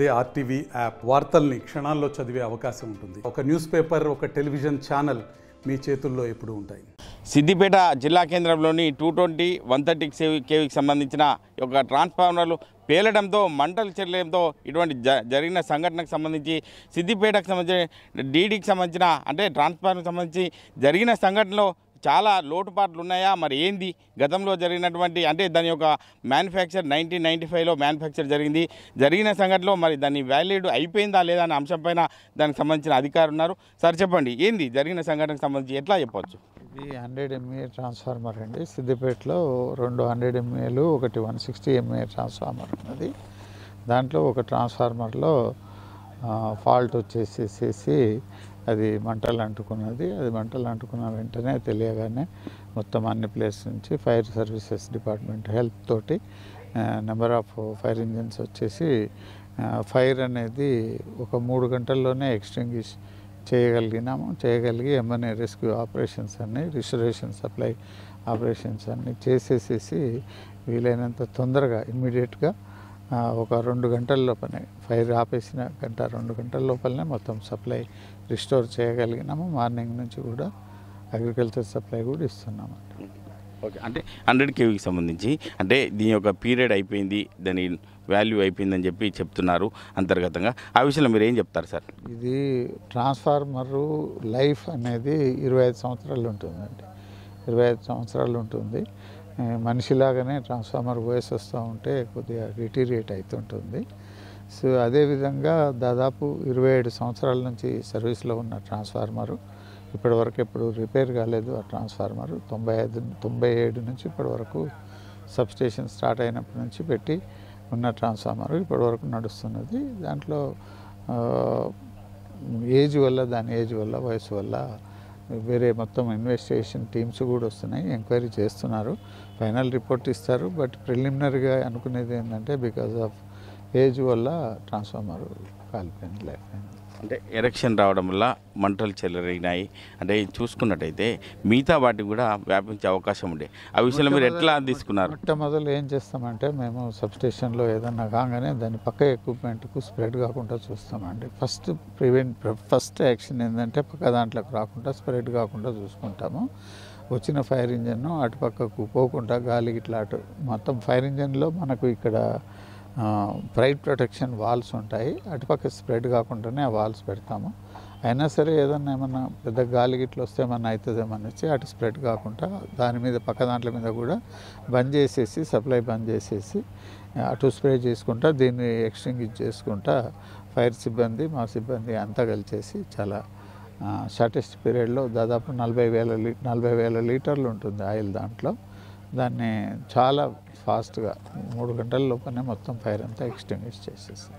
అదే RTV app వార్తల్ని క్షణాల్లో చదివే అవకాశం ఉంటుంది. ఒక న్యూస్ పేపర్, ఒక టెలివిజన్ ఛానల్ మీ చేతుల్లో ఎప్పుడూ ఉంటాయి. సిద్దిపేట జిల్లా కేంద్రంలోని 220, 130 కేవీకి సంబంధించిన ఒక ట్రాన్స్ఫార్మర్లు పేలడంతో మంటలు చెల్లడంతో ఇటువంటి జరిగిన సంఘటనకు సంబంధించి సిద్దిపేటకు సంబంధించిన డీడీకి సంబంధించిన అంటే ట్రాన్స్ఫార్మర్కి సంబంధించి జరిగిన సంఘటనలో చాలా లోటుపాట్లు ఉన్నాయా, మరి ఏంది గతంలో జరిగినటువంటి అంటే దాని యొక్క మ్యానుఫ్యాక్చర్ 1995లో మ్యానుఫ్యాక్చర్ జరిగిన సంఘటనలో మరి దాన్ని వ్యాలిడ్ అయిపోయిందా లేదా అనే అంశంపైన దానికి సంబంధించిన అధికారులు ఉన్నారు. సార్ చెప్పండి, ఏంది జరిగిన సంఘటనకు సంబంధించి ఎట్లా చెప్పవచ్చు? ఇది 100 MVA ట్రాన్స్ఫార్మర్ అండి. సిద్దిపేటలో 2 100 MVAలు, ఒకటి 160 MVA ట్రాన్స్ఫార్మర్ ఉన్నది. దాంట్లో ఒక ట్రాన్స్ఫార్మర్లో ఫాల్ట్ వచ్చేసేసి అది మంటలు అంటుకున్నది. అది మంటలు అంటుకున్న వెంటనే తెలియగానే మొత్తం అన్ని ప్లేస్ నుంచి ఫైర్ సర్వీసెస్ డిపార్ట్మెంట్ హెల్ప్ తోటి నెంబర్ ఆఫ్ ఫైర్ ఇంజిన్స్ వచ్చేసి ఫైర్ అనేది ఒక 3 గంటల్లోనే ఎక్స్టింగ్విష్ చేయగలిగి ఎంఎన్ఏ రెస్క్యూ ఆపరేషన్స్ అన్నీ, రిస్టరేషన్ సప్లై ఆపరేషన్స్ అన్నీ చేసేసేసి వీలైనంత తొందరగా ఇమ్మీడియట్గా ఒక 2 గంటల లోపలనే ఫైర్ ఆపేసిన 2 గంటల లోపలనే మొత్తం సప్లై రిస్టోర్ చేయగలిగినాము. మార్నింగ్ నుంచి కూడా అగ్రికల్చర్ సప్లై కూడా ఇస్తున్నాము. ఓకే, అంటే 100 కేవీకి సంబంధించి అంటే దీని యొక్క పీరియడ్ అయిపోయింది, దాని వాల్యూ అయిపోయిందని చెప్పి చెప్తున్నారు అంతర్గతంగా. ఆ విషయంలో మీరు ఏం చెప్తారు సార్? ఇది ట్రాన్స్ఫార్మరు లైఫ్ అనేది 25 సంవత్సరాలు ఉంటుందండి. 25 సంవత్సరాలు ఉంటుంది. మనిషిలాగానే ట్రాన్స్ఫార్మర్ వయసు వస్తూ ఉంటే కొద్దిగా డిటీరియేట్ అవుతుంటుంది. సో అదేవిధంగా దాదాపు 27 సంవత్సరాల నుంచి సర్వీస్లో ఉన్న ట్రాన్స్ఫార్మరు ఇప్పటివరకు ఎప్పుడు రిపేర్ కాలేదు. ఆ ట్రాన్స్ఫార్మరు 97 నుంచి ఇప్పటివరకు సబ్స్టేషన్ స్టార్ట్ అయినప్పటి నుంచి పెట్టి ఉన్న ట్రాన్స్ఫార్మరు ఇప్పటివరకు నడుస్తున్నది. దాంట్లో దాని ఏజ్ వల్ల వయసు వల్ల వేరే మొత్తం ఇన్వెస్టిగేషన్ టీమ్స్ కూడా వస్తున్నాయి, ఎంక్వైరీ చేస్తున్నారు, ఫైనల్ రిపోర్ట్ ఇస్తారు. బట్ ప్రిలిమినరీగా అనుకునేది ఏంటంటే బికాజ్ ఆఫ్ ఏజ్ వల్ల ట్రాన్స్ఫార్మర్ కాలిపోయింది, లైఫ్ అయింది. అంటే ఎరక్షన్ రావడం వల్ల మంటలు చెలరిగినాయి అంటే చూసుకున్నట్టయితే మిగతా వాటికి కూడా వ్యాపించే అవకాశం ఉండే. ఆ విషయంలో మీరు ఎట్లా తీసుకున్నారు? మొట్టమొదలు ఏం చేస్తామంటే మేము సబ్స్టేషన్లో ఏదన్నా కాగానే దాని పక్క ఎక్విప్మెంట్కు స్ప్రెడ్ కాకుండా చూస్తామండి. ఫస్ట్ యాక్షన్ ఏంటంటే పక్క దాంట్లోకి రాకుండా స్ప్రెడ్ కాకుండా చూసుకుంటాము. వచ్చిన ఫైర్ ఇంజన్ను అటుపక్కకు పోకుండా గాలి ఇట్లా అటు మొత్తం ఫైర్ ఇంజన్లో మనకు ఇక్కడ బ్రైట్ ప్రొటెక్షన్ వాల్స్ ఉంటాయి. అటుపక్క స్ప్రెడ్ కాకుండానే ఆ వాల్స్ పెడతాము. అయినా సరే ఏమన్నా పెద్ద గాలి గిట్లు వస్తే ఏమన్నా అవుతుందేమని వచ్చి అటు స్ప్రెడ్ కాకుండా దాని మీద పక్క దాంట్ల మీద కూడా బంద్ చేసేసి సప్లై బంద్ చేసేసి అటు స్ప్రే చేసుకుంటా దీన్ని ఎక్స్టింగ్విష్ చేసుకుంటా ఫైర్ సిబ్బంది మా సిబ్బంది అంతా కలిసేసి చాలా షార్టెస్ట్ పీరియడ్లో దాదాపు 40,000 లీటర్లు ఉంటుంది ఆయిల్ దాంట్లో. దాన్ని చాలా ఫాస్ట్గా 3 గంటల లోపలనే మొత్తం ఫైర్ అంతా ఎక్స్టింగ్విష్ చేసేస్తాం.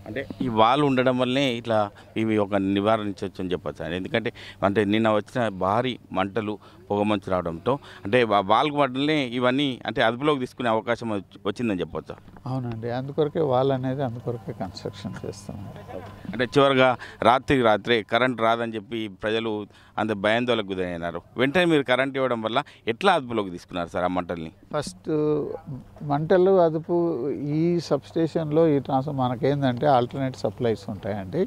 అంటే ఈ వాల్ ఉండడం వల్లనే ఇట్లా ఇవి ఒక నివారించవచ్చు అని చెప్పచ్చు. ఎందుకంటే అంటే నిన్న వచ్చిన భారీ మంటలు పొగమంచు రావడంతో అంటే వాల్కు వల్లనే ఇవన్నీ అంటే అదుపులోకి తీసుకునే అవకాశం వచ్చిందని చెప్పొచ్చు. అవునండి, అందుకొరకే వాల్ అనేది అందుకొరకే కన్స్ట్రక్షన్ చేస్తామండి. అంటే చివరిగా రాత్రే కరెంట్ రాదని చెప్పి ప్రజలు అంత భయాందోళనకు గురైనారు. వెంటనే మీరు కరెంట్ ఇవ్వడం వల్ల ఎట్లా అదుపులోకి తీసుకున్నారు సార్ ఆ మంటల్ని? ఫస్ట్ మంటలు అదుపు ఈ సబ్స్టేషన్లో ఈ ట్రాన్స్ఫార్మర్ మనకేందంటే ఆల్టర్నేట్ సప్లైస్ ఉంటాయండి.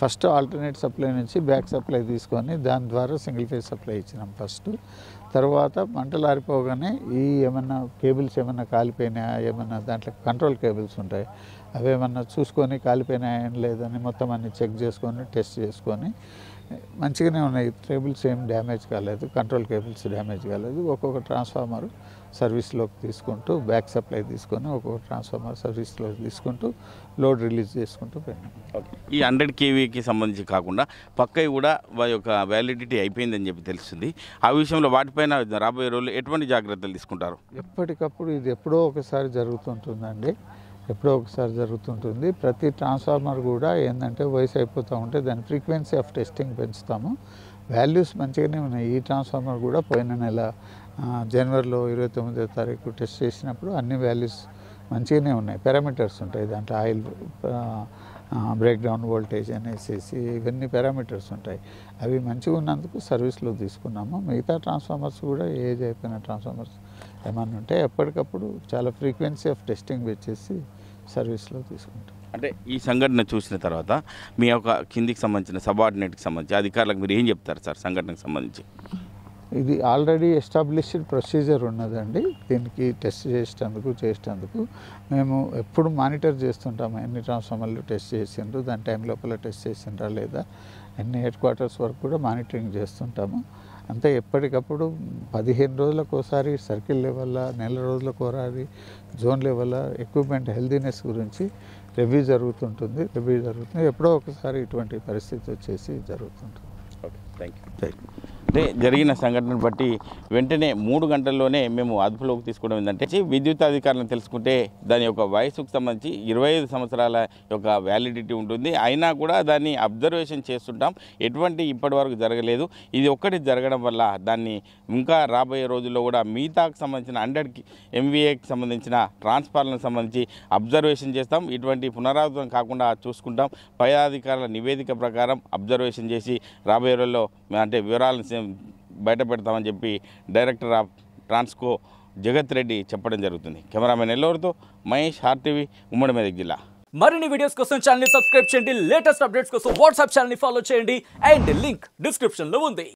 ఫస్ట్ ఆల్టర్నేట్ సప్లై నుంచి బ్యాక్ సప్లై తీసుకొని దాని ద్వారా సింగిల్ ఫేజ్ సప్లై ఇచ్చినాం ఫస్ట్. తర్వాత మంటలు ఆరిపోగానే ఏమన్నా కేబుల్స్ ఏమన్నా కాలిపోయినాయా, ఏమన్నా దాంట్లో కంట్రోల్ కేబుల్స్ ఉంటాయి, అవి ఏమన్నా చూసుకొని కాలిపోయినాయని లేదని మొత్తం అన్ని చెక్ చేసుకొని టెస్ట్ చేసుకొని మంచిగానే ఉన్నాయి. కేబుల్స్ ఏం డ్యామేజ్ కాలేదు, కంట్రోల్ కేబుల్స్ డ్యామేజ్ కాలేదు. ఒక్కొక్క ట్రాన్స్ఫార్మర్ సర్వీస్లోకి తీసుకుంటూ బ్యాక్ సప్లై తీసుకొని ఒక్కొక్క ట్రాన్స్ఫార్మర్ సర్వీస్లోకి తీసుకుంటూ లోడ్ రిలీజ్ చేసుకుంటూ పోయినాం. ఈ 100 కేవీకి సంబంధించి కాకుండా పక్కవి కూడా వారి యొక్క వ్యాలిడిటీ అయిపోయిందని చెప్పి తెలుస్తుంది. ఆ విషయంలో వాటిపైన రాబోయే రోజులు ఎటువంటి జాగ్రత్తలు తీసుకుంటారు? ఎప్పటికప్పుడు ఇది ఎప్పుడో ఒకసారి జరుగుతుంటుందండి, ప్రతి ట్రాన్స్ఫార్మర్ కూడా ఏంటంటే వయసు అయిపోతూ ఉంటే దాని ఫ్రీక్వెన్సీ ఆఫ్ టెస్టింగ్ పెంచుతాము. వాల్యూస్ మంచిగానే ఉన్నాయి. ఈ ట్రాన్స్ఫార్మర్ కూడా పోయిన నెల జనవరిలో 29వ తారీఖు టెస్ట్ చేసినప్పుడు అన్ని వాల్యూస్ మంచిగానే ఉన్నాయి. పారామీటర్స్ ఉంటాయి దాంట్లో, ఆయిల్ బ్రేక్ డౌన్ వోల్టేజ్ అనేసి ఇవన్నీ పారామీటర్స్ ఉంటాయి. అవి మంచిగా ఉన్నందుకు సర్వీస్లో తీసుకున్నాము. మిగతా ట్రాన్స్ఫార్మర్స్ కూడా ఏజ్ అయిపోయిన ట్రాన్స్ఫార్మర్స్ ఏమన్నా ఉంటే ఎప్పటికప్పుడు చాలా ఫ్రీక్వెన్సీ ఆఫ్ టెస్టింగ్ వచ్చేసి సర్వీస్లో తీసుకుంటాం. అంటే ఈ సంఘటన చూసిన తర్వాత మీ యొక్క కిందికి సంబంధించిన సబార్డినేట్కి సంబంధించి అధికారులకు మీరు ఏం చెప్తారు సార్ సంఘటనకు సంబంధించి? ఇది ఆల్రెడీ ఎస్టాబ్లిష్డ్ ప్రొసీజర్ ఉన్నదండి. దీనికి టెస్ట్ చేసేటందుకు మేము ఎప్పుడు మానిటర్ చేస్తుంటాము. ఎన్ని ట్రాన్స్ఫార్మర్లు టెస్ట్ చేసిండ్రు, దాని టైం లోపల టెస్ట్ చేసిండ్రా లేదా, అన్ని హెడ్ క్వార్టర్స్ వరకు కూడా మానిటరింగ్ చేస్తుంటాము. అంతే ఎప్పటికప్పుడు 15 రోజులకు ఒకసారి సర్కిల్ లెవెల్లో, నెల రోజులకు ఒకసారి జోన్ లెవెల్లో ఎక్విప్మెంట్ హెల్దీనెస్ గురించి రివ్యూ జరుగుతుంటుంది. ఎప్పుడో ఒకసారి ఇటువంటి పరిస్థితి వచ్చేసి జరుగుతుంటుంది. Okay, thank you. అంటే జరిగిన సంఘటనను బట్టి వెంటనే 3 గంటల్లోనే మేము అదుపులోకి తీసుకోవడం ఏంటంటే విద్యుత్ అధికారులను తెలుసుకుంటే దాని యొక్క వయసుకు సంబంధించి 25 సంవత్సరాల యొక్క వ్యాలిడిటీ ఉంటుంది. అయినా కూడా దాన్ని అబ్జర్వేషన్ చేస్తుంటాం. ఎటువంటి ఇప్పటివరకు జరగలేదు. ఇది ఒక్కటి జరగడం వల్ల దాన్ని ఇంకా రాబోయే రోజుల్లో కూడా మిగతాకు సంబంధించిన 100 MVAకి సంబంధించిన ట్రాన్స్ఫార్మర్లకు సంబంధించి అబ్జర్వేషన్ చేస్తాం. ఇటువంటి పునరావృతం కాకుండా చూసుకుంటాం. పై అధికారుల నివేదిక ప్రకారం అబ్జర్వేషన్ చేసి రాబోయే రోజుల్లో అంటే వివరాలను బయట పెడతామని చెప్పి డైరెక్టర్ ఆఫ్ ట్రాన్స్కో జగత్ రెడ్డి చెప్పడం జరుగుతుంది. కెమెరామెన్ ఎల్లూరుతో మహేష్, RTV, ఉమ్మడి మెదక్ జిల్లా. మరిన్ని వీడియోస్ కోసం ఛానల్ ని సబ్స్క్రైబ్ చేయండి. లేటెస్ట్ అప్డేట్స్ కోసం వాట్సాప్ ఛానల్ ని ఫాలో చేయండి. అండ్ లింక్ డిస్క్రిప్షన్ లో ఉంది.